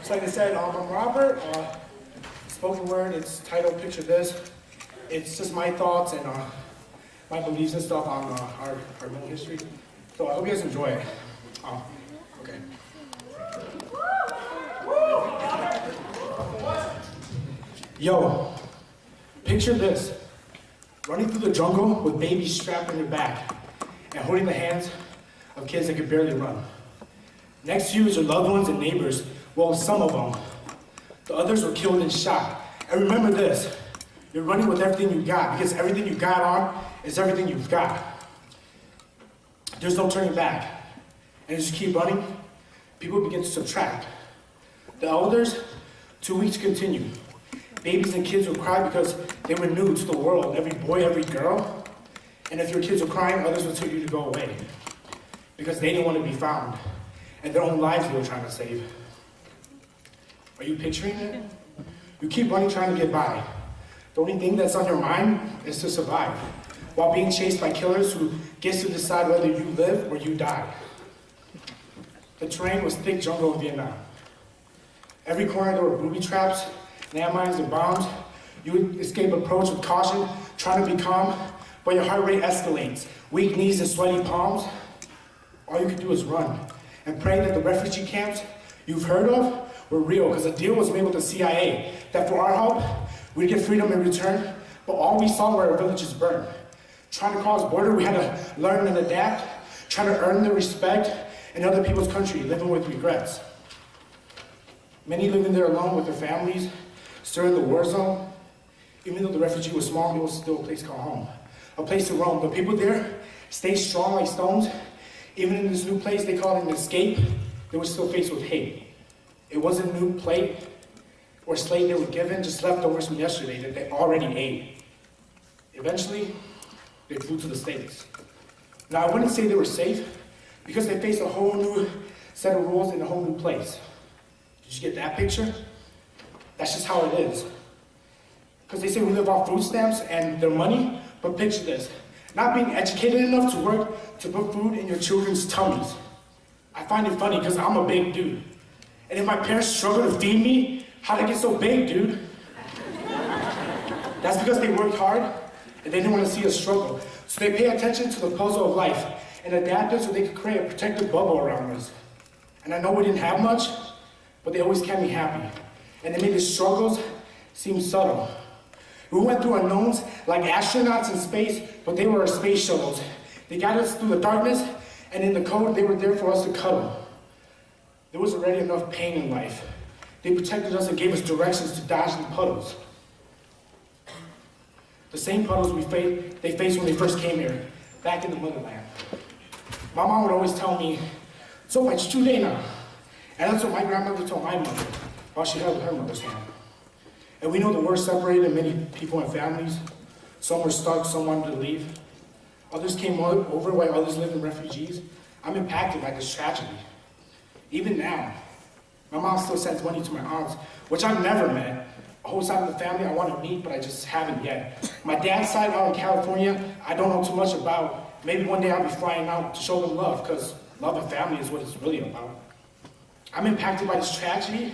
So like I said, I'm Robert. Spoken word, it's titled Picture This. It's just my thoughts and my beliefs and stuff on our Hmong history. So I hope you guys enjoy it. Okay. Yo, picture this. Running through the jungle with babies strapped on your back and holding the hands of kids that could barely run. Next to you is your loved ones and neighbors. Well, some of them. The others were killed and shot. And remember this, you're running with everything you got because everything you got on is everything you've got. There's no turning back. And as you keep running, people begin to subtract. The elders, too weak to continue. Babies and kids would cry because they were new to the world, every boy, every girl. And if your kids were crying, others would tell you to go away because they didn't want to be found and their own lives they were trying to save. Are you picturing it? You keep running trying to get by. The only thing that's on your mind is to survive while being chased by killers who gets to decide whether you live or you die. The terrain was thick jungle in Vietnam. Every corner there were booby traps, landmines and bombs. You would escape approach with caution, trying to be calm, but your heart rate escalates. Weak knees and sweaty palms. All you could do is run and pray that the refugee camps you've heard of were real, because a deal was made with the CIA that for our help, we'd get freedom in return, but all we saw were our villages burned. Trying to cross border, we had to learn and adapt, trying to earn the respect in other people's country, living with regrets. Many living there alone with their families, still in the war zone. Even though the refugee was small, it was still a place called home, a place to roam. The people there stayed strong like stones. Even in this new place they called an escape, they were still faced with hate. It wasn't a new plate or slate they were given, just leftovers from yesterday that they already ate. Eventually, they flew to the States. Now, I wouldn't say they were safe because they faced a whole new set of rules in a whole new place. Did you get that picture? That's just how it is. Because they say we live off food stamps and their money, but picture this. Not being educated enough to work to put food in your children's tummies. I find it funny because I'm a big dude. And if my parents struggle to feed me, how'd I get so big, dude? That's because they worked hard and they didn't want to see us struggle. So they pay attention to the puzzle of life and adapted so they could create a protective bubble around us. And I know we didn't have much, but they always kept me happy. And they made the struggles seem subtle. We went through unknowns like astronauts in space, but they were our space shuttles. They guided us through the darkness, and in the cold, they were there for us to cuddle. There was already enough pain in life. They protected us and gave us directions to dodge the puddles. The same puddles they faced when they first came here, back in the motherland. My mom would always tell me, "So much today now." And that's what my grandmother told my mother while she held her mother's hand. And we know the war separated many people and families. Some were stuck, some wanted to leave. Others came over while others lived in refugees. I'm impacted by this tragedy. Even now, my mom still sends money to my aunts, which I've never met. A whole side of the family I want to meet, but I just haven't yet. My dad's side out in California, I don't know too much about. Maybe one day I'll be flying out to show them love, because love and family is what it's really about. I'm impacted by this tragedy,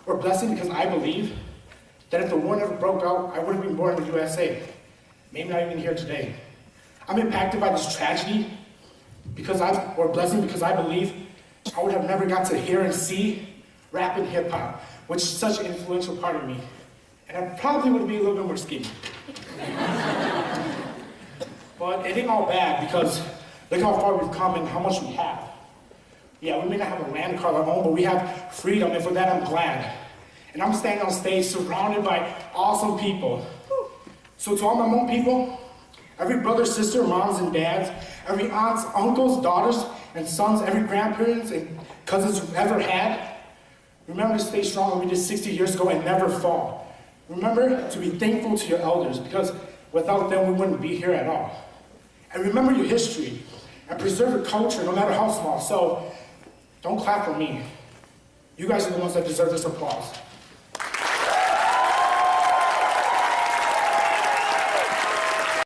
or blessing, because I believe that if the war never broke out, I would have been born in the USA. Maybe not even here today. I'm impacted by this tragedy, or blessing, because I believe I would have never got to hear and see rap and hip hop, which is such an influential part of me. And I probably would be a little bit more skinny. But it ain't all bad because look how far we've come and how much we have. Yeah, we may not have a land car of our own, but we have freedom, and for that I'm glad. And I'm standing on stage surrounded by awesome people. So to all my Hmong people, every brother, sister, moms and dads, every aunts, uncles, daughters, and sons, every grandparents and cousins you've ever had, remember to stay strong like we did 60 years ago and never fall. Remember to be thankful to your elders, because without them we wouldn't be here at all. And remember your history and preserve your culture no matter how small. So don't clap for me. You guys are the ones that deserve this applause.